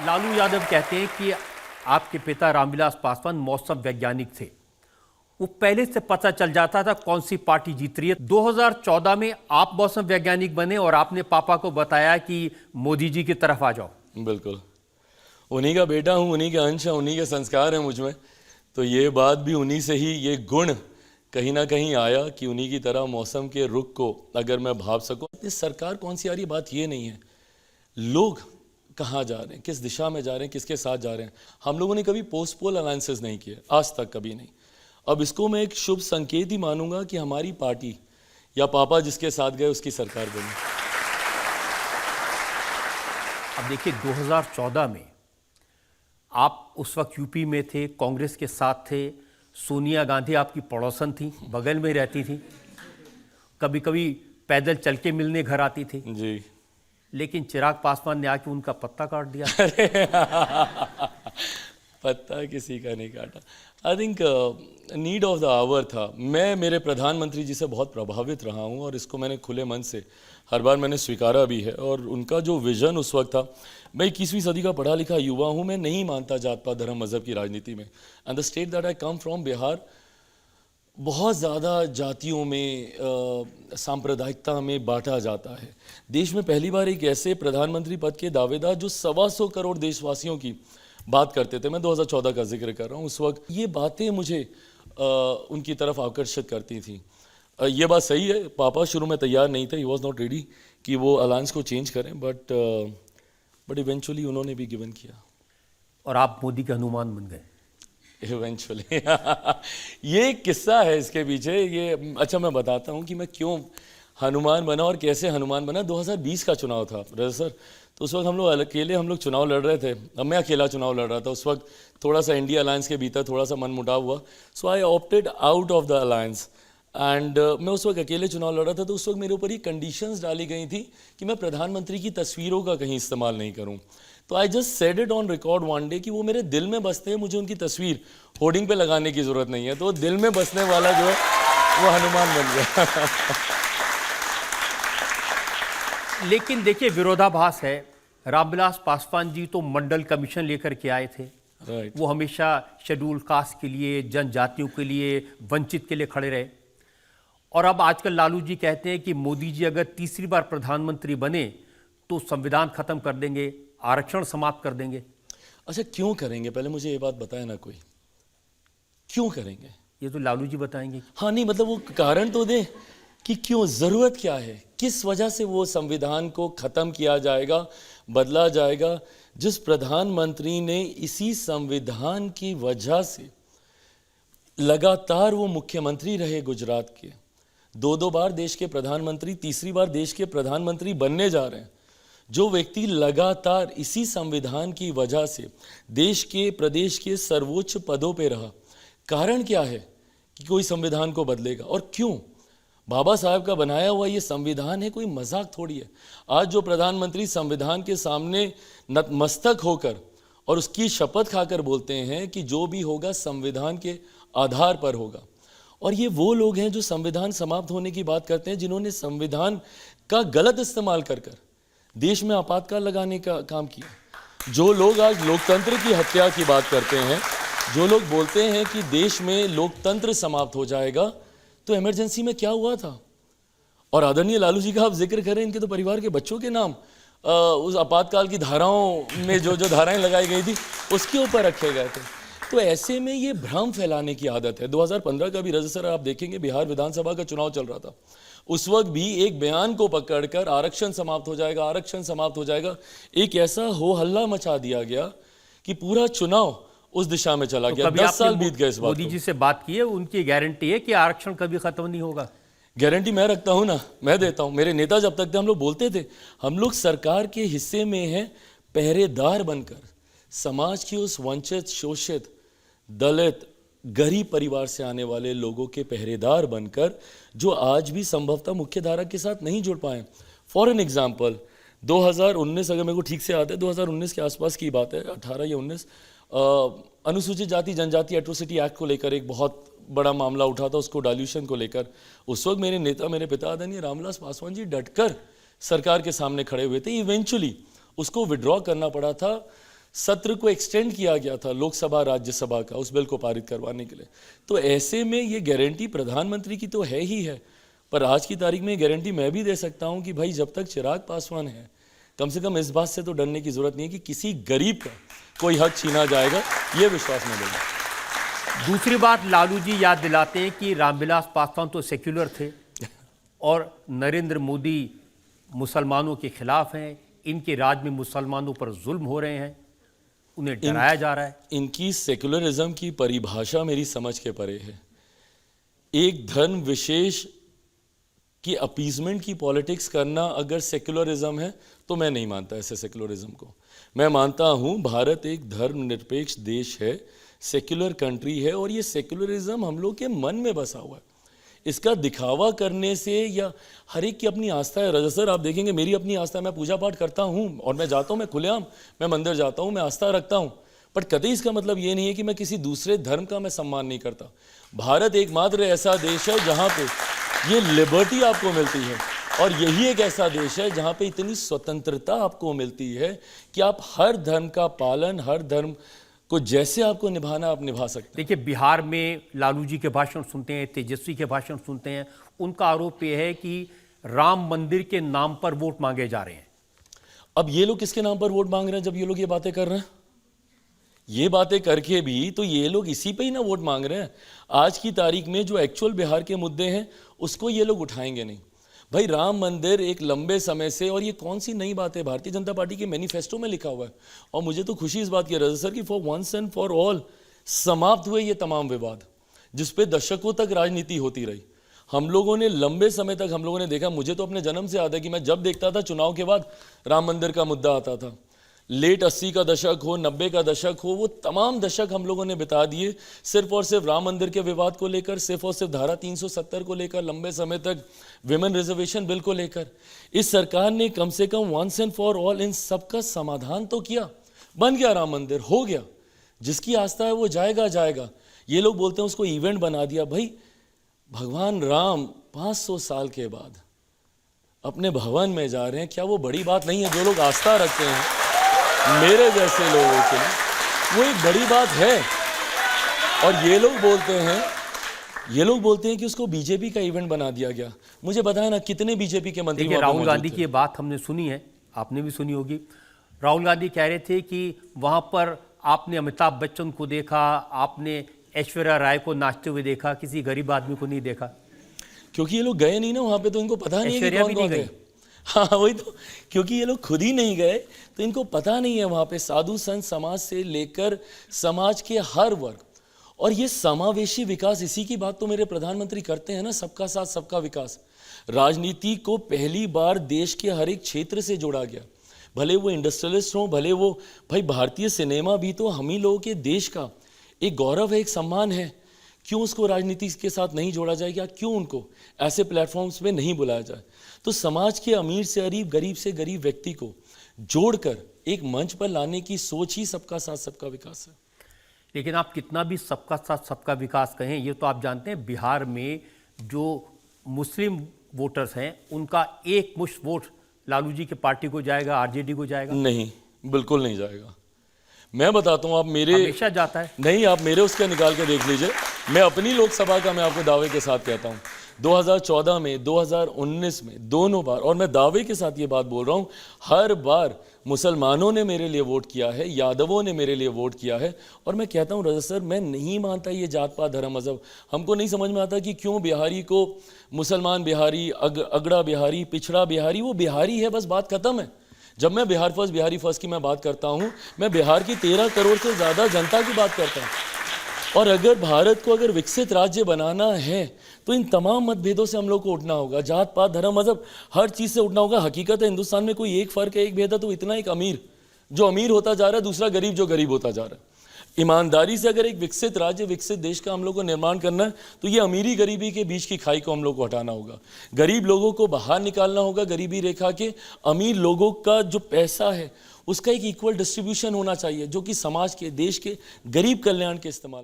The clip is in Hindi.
लालू यादव कहते हैं कि आपके पिता रामविलास पासवान मौसम वैज्ञानिक थे। वो पहले से पता चल जाता था कौन सी पार्टी जीत रही है। 2014 में आप मौसम वैज्ञानिक बने और आपने पापा को बताया कि मोदी जी की तरफ आ जाओ। बिल्कुल, उन्हीं का बेटा हूँ, उन्हीं के अंश है, उन्हीं के संस्कार हैं मुझ में। तो ये बात भी उन्हीं से ही, ये गुण कहीं ना कहीं आया कि उन्हीं की तरह मौसम के रुख को अगर मैं भाप सकूं। इस सरकार कौन सी आ रही है, बात ये नहीं है, लोग कहाँ जा रहे हैं, किस दिशा में जा रहे हैं, किसके साथ जा रहे हैं। हम लोगों ने कभी पोस्ट पोल अलायंसेस नहीं किए, आज तक कभी नहीं। अब इसको मैं एक शुभ संकेत ही मानूंगा कि हमारी पार्टी या पापा जिसके साथ गए उसकी सरकार बनी। अब देखिए 2014 में आप उस वक्त यूपी में थे, कांग्रेस के साथ थे। सोनिया गांधी आपकी पड़ोसन थी, बगल में रहती थी, कभी कभी पैदल चल के मिलने घर आती थी जी। लेकिन चिराग पासवान ने आके उनका पत्ता काट दिया। पत्ता किसी का नहीं काटा। I think need of the hour था। मैं मेरे प्रधानमंत्री जी से बहुत प्रभावित रहा हूँ और इसको मैंने खुले मन से हर बार मैंने स्वीकारा भी है। और उनका जो विजन उस वक्त था, मैं 21वीं सदी का पढ़ा लिखा युवा हूँ, मैं नहीं मानता जात पात धर्म मजहब की राजनीति में। And the state that I come from, Bihar, बहुत ज़्यादा जातियों में, सांप्रदायिकता में बांटा जाता है। देश में पहली बार एक ऐसे प्रधानमंत्री पद के दावेदार जो 125 करोड़ देशवासियों की बात करते थे, मैं 2014 का जिक्र कर रहा हूँ, उस वक्त ये बातें मुझे उनकी तरफ आकर्षित करती थी। ये बात सही है, पापा शुरू में तैयार नहीं थे, ही वॉज नॉट रेडी कि वो अलायंस को चेंज करें, बट इवेंचुअली उन्होंने भी गिवन किया और आप मोदी के हनुमान बन गए इवेंचुअली। ये एक किस्सा है इसके पीछे। ये अच्छा, मैं बताता हूँ कि मैं क्यों हनुमान बना और कैसे हनुमान बना। 2020 का चुनाव था रजत सर, तो उस वक्त हम लोग अकेले चुनाव लड़ रहे थे। अब मैं अकेला चुनाव लड़ रहा था उस वक्त, थोड़ा सा इंडिया अलायंस के भीतर थोड़ा सा मनमुटाव हुआ, so I opted out of the alliance and मैं उस वक्त अकेले चुनाव लड़ रहा था। तो उस वक्त मेरे ऊपर ही कंडीशंस डाली गई थी कि मैं प्रधानमंत्री की तस्वीरों का कहीं इस्तेमाल नहीं करूं। तो I just said it on record one day कि वो मेरे दिल में बसते हैं, मुझे उनकी तस्वीर होर्डिंग पे लगाने की जरूरत नहीं है। तो दिल में बसने वाला जो है वो हनुमान बन गया। लेकिन देखिए विरोधाभास है, रामविलास पासवान जी तो मंडल कमीशन लेकर के आए थे। Right. वो हमेशा शेड्यूल कास्ट के लिए, जनजातियों के लिए, वंचित के लिए खड़े रहे। और अब आजकल लालू जी कहते हैं कि मोदी जी अगर तीसरी बार प्रधानमंत्री बने तो संविधान खत्म कर देंगे, आरक्षण समाप्त कर देंगे। अच्छा, क्यों करेंगे, पहले मुझे ये बात बताए ना, कोई क्यों करेंगे? ये तो लालू जी बताएंगे। हाँ, नहीं मतलब वो कारण तो दे कि क्यों, जरूरत क्या है, किस वजह से वो संविधान को खत्म किया जाएगा, बदला जाएगा। जिस प्रधानमंत्री ने इसी संविधान की वजह से लगातार वो मुख्यमंत्री रहे गुजरात के, 2-2 बार देश के प्रधानमंत्री, तीसरी बार देश के प्रधानमंत्री बनने जा रहे हैं, जो व्यक्ति लगातार इसी संविधान की वजह से देश के, प्रदेश के सर्वोच्च पदों पे रहा, कारण क्या है कि कोई संविधान को बदलेगा? और क्यों? बाबा साहब का बनाया हुआ ये संविधान है, कोई मजाक थोड़ी है। आज जो प्रधानमंत्री संविधान के सामने नतमस्तक होकर और उसकी शपथ खाकर बोलते हैं कि जो भी होगा संविधान के आधार पर होगा, और ये वो लोग हैं जो संविधान समाप्त होने की बात करते हैं, जिन्होंने संविधान का गलत इस्तेमाल कर देश में आपातकाल लगाने का काम किया। जो लोग आज लोकतंत्र की हत्या की बात करते हैं, जो लोग बोलते हैं कि देश में लोकतंत्र समाप्त हो जाएगा, तो इमरजेंसी में क्या हुआ था? और आदरणीय लालू जी का आप जिक्र करें, इनके तो परिवार के बच्चों के नाम उस आपातकाल की धाराओं में जो धाराएं लगाई गई थी उसके ऊपर रखे गए थे। तो ऐसे में ये भ्रम फैलाने की आदत है। 2015 का भी रजत सर आप देखेंगे, बिहार विधानसभा का चुनाव चल रहा था, उस वक्त भी एक बयान को पकड़कर आरक्षण समाप्त हो जाएगा, आरक्षण समाप्त हो जाएगा, एक ऐसा हो हल्ला मचा दिया गया कि पूरा चुनाव उस दिशा में चला गया। 10 साल बीत गए इस बात मोदी जी से बात की है, उनकी गारंटी है कि आरक्षण कभी खत्म नहीं होगा? गारंटी मैं रखता हूं ना, मैं देता हूं। मेरे नेता जब तक थे हम लोग बोलते थे, हम लोग सरकार के हिस्से में हैं पहरेदार बनकर, समाज की उस वंचित, शोषित, दलित, गरीब परिवार से आने वाले लोगों के पहरेदार बनकर, जो आज भी संभवतः मुख्य धारा के साथ नहीं जुड़ पाए। फॉर एन एग्जाम्पल, 2019, अगर मेरे को ठीक से याद है, 2019 के आसपास की बात है, 18 या 19, अनुसूचित जाति जनजाति एट्रोसिटी एक्ट को लेकर एक बहुत बड़ा मामला उठा था, उसको डाल्यूशन को लेकर। उस वक्त मेरे नेता, मेरे पिता आदरणीय रामविलास पासवान जी डटकर सरकार के सामने खड़े हुए थे। इवेंचुअली उसको विड्रॉ करना पड़ा था सत्र को एक्सटेंड किया गया था लोकसभा राज्यसभा का उस बिल को पारित करवाने के लिए। तो ऐसे में ये गारंटी प्रधानमंत्री की तो है ही है, पर आज की तारीख में ये गारंटी मैं भी दे सकता हूं कि भाई जब तक चिराग पासवान है, कम से कम इस बात से तो डरने की जरूरत नहीं है कि किसी गरीब का कोई हक छीना जाएगा, ये विश्वास मैं दूंगा। दूसरी बात, लालू जी याद दिलाते हैं कि रामविलास पासवान तो सेक्युलर थे और नरेंद्र मोदी मुसलमानों के खिलाफ हैं, इनके राज में मुसलमानों पर जुल्म हो रहे हैं, उन्हें डराया जा रहा है। इनकी सेक्युलरिज्म की परिभाषा मेरी समझ के परे है। एक धर्म विशेष की अपीजमेंट की पॉलिटिक्स करना अगर सेक्युलरिज्म है तो मैं नहीं मानता ऐसे सेक्युलरिज्म को। मैं मानता हूं भारत एक धर्मनिरपेक्ष देश है, सेक्युलर कंट्री है, और ये सेक्युलरिज्म हम लोग के मन में बसा हुआ है। इसका दिखावा करने से, या हर एक की अपनी आस्था है। रजा सर, आप देखेंगे मेरी अपनी आस्था है, मैं पूजा पाठ करता हूँ और मैं जाता हूँ, मैं खुलेआम मैं मंदिर जाता हूँ, मैं आस्था रखता हूँ, बट कतई इसका मतलब ये नहीं है कि मैं किसी दूसरे धर्म का मैं सम्मान नहीं करता। भारत एकमात्र ऐसा देश है जहाँ पे ये लिबर्टी आपको मिलती है, और यही एक ऐसा देश है जहाँ पे इतनी स्वतंत्रता आपको मिलती है कि आप हर धर्म का पालन, हर धर्म को जैसे आपको निभाना आप निभा सकते हैं। देखिए, बिहार में लालू जी के भाषण सुनते हैं, तेजस्वी के भाषण सुनते हैं, उनका आरोप यह है कि राम मंदिर के नाम पर वोट मांगे जा रहे हैं। अब ये लोग किसके नाम पर वोट मांग रहे हैं? जब ये लोग ये बातें कर रहे हैं, ये बातें करके भी तो ये लोग इसी पे ही ना वोट मांग रहे हैं। आज की तारीख में जो एक्चुअल बिहार के मुद्दे हैं उसको ये लोग उठाएंगे नहीं। भाई राम मंदिर एक लंबे समय से, और ये कौन सी नई बात है, भारतीय जनता पार्टी के मैनिफेस्टो में लिखा हुआ है। और मुझे तो खुशी इस बात की रजा सर कि for once and for all समाप्त हुए ये तमाम विवाद जिस पे दशकों तक राजनीति होती रही। हम लोगों ने लंबे समय तक हम लोगों ने देखा, मुझे तो अपने जन्म से याद है कि मैं जब देखता था चुनाव के बाद राम मंदिर का मुद्दा आता था, लेट 80 का दशक हो, 90 का दशक हो, वो तमाम दशक हम लोगों ने बिता दिए सिर्फ और सिर्फ राम मंदिर के विवाद को लेकर, सिर्फ और सिर्फ धारा 370 को लेकर, लंबे समय तक विमेन रिजर्वेशन बिल को लेकर। इस सरकार ने कम से कम वंस एंड फॉर ऑल इन सब का समाधान तो किया, बन गया राम मंदिर, हो गया। जिसकी आस्था है वो जाएगा जाएगा। ये लोग बोलते हैं उसको इवेंट बना दिया। भाई भगवान राम 500 साल के बाद अपने भवन में जा रहे हैं, क्या वो बड़ी बात नहीं है? जो लोग आस्था रखते हैं मेरे जैसे लोगों के लिए वो एक बड़ी बात है। और ये लोग बोलते हैं कि उसको बीजेपी का इवेंट बना दिया गया। मुझे बताया ना कितने बीजेपी के मंत्री। देखिए, राहुल गांधी की ये बात हमने सुनी है, आपने भी सुनी होगी। राहुल गांधी कह रहे थे कि वहां पर आपने अमिताभ बच्चन को देखा, आपने ऐश्वर्या राय को नाचते हुए देखा, किसी गरीब आदमी को नहीं देखा। क्योंकि ये लोग गए नहीं ना वहां पे, तो इनको पता नहीं है कि ऐश्वर्या कौन भी नहीं कौन गई। गए। हाँ वही तो, क्योंकि ये लोग खुद ही नहीं गए तो इनको पता नहीं है वहां पे साधु संत समाज से लेकर समाज के हर वर्ग। और ये समावेशी विकास, इसी की बात तो मेरे प्रधानमंत्री करते हैं ना, सबका साथ सबका विकास। राजनीति को पहली बार देश के हर एक क्षेत्र से जोड़ा गया, भले वो इंडस्ट्रियलिस्ट हों, भले वो, भाई भारतीय सिनेमा भी तो हम ही लोगों के देश का एक गौरव है, एक सम्मान है। क्यों उसको राजनीति के साथ नहीं जोड़ा जाए? क्या क्यों उनको ऐसे प्लेटफॉर्म्स पे नहीं बुलाया जाए? तो समाज के अमीर से गरीब से गरीब व्यक्ति को जोड़कर एक मंच पर लाने की सोच ही सबका साथ सबका विकास है। लेकिन आप कितना भी सबका साथ सबका विकास कहें, ये तो आप जानते हैं बिहार में जो मुस्लिम वोटर्स हैं उनका एक मुश्त वोट लालू जी की पार्टी को जाएगा, आरजेडी को जाएगा? नहीं, बिल्कुल नहीं जाएगा। मैं बताता हूँ, आप मेरे हमेशा जाता है। नहीं, आप मेरे उसका निकाल के देख लीजिए। मैं अपनी लोकसभा का मैं आपको दावे के साथ कहता हूँ, 2014 में, 2019 में, दोनों बार, और मैं दावे के साथ ये बात बोल रहा हूँ, हर बार मुसलमानों ने मेरे लिए वोट किया है, यादवों ने मेरे लिए वोट किया है। और मैं कहता हूँ रजा सर, मैं नहीं मानता ये जात पात धर्म मजहब। हमको नहीं समझ में आता कि क्यों बिहारी को मुसलमान बिहारी, अगड़ा बिहारी, पिछड़ा बिहारी, वो बिहारी है, बस बात खत्म है। जब मैं बिहार फर्स्ट, बिहारी फर्स्ट की मैं बात करता हूँ, मैं बिहार की 13 करोड़ से ज़्यादा जनता की बात करता हूँ। और अगर भारत को अगर विकसित राज्य बनाना है तो इन तमाम मतभेदों से हम लोग को उठना होगा, जात पात धर्म मजहब हर चीज़ से उठना होगा। हकीकत है हिंदुस्तान में कोई एक फ़र्क है, एक भेद है, तो इतना एक अमीर जो अमीर होता जा रहा है, दूसरा गरीब जो गरीब होता जा रहा है। ईमानदारी से अगर एक विकसित राज्य, विकसित देश का हम लोग को निर्माण करना है तो ये अमीरी गरीबी के बीच की खाई को हम लोग को हटाना होगा, गरीब लोगों को बाहर निकालना होगा गरीबी रेखा के। अमीर लोगों का जो पैसा है उसका एक इक्वल डिस्ट्रीब्यूशन होना चाहिए, जो कि समाज के, देश के गरीब कल्याण के इस्तेमाल में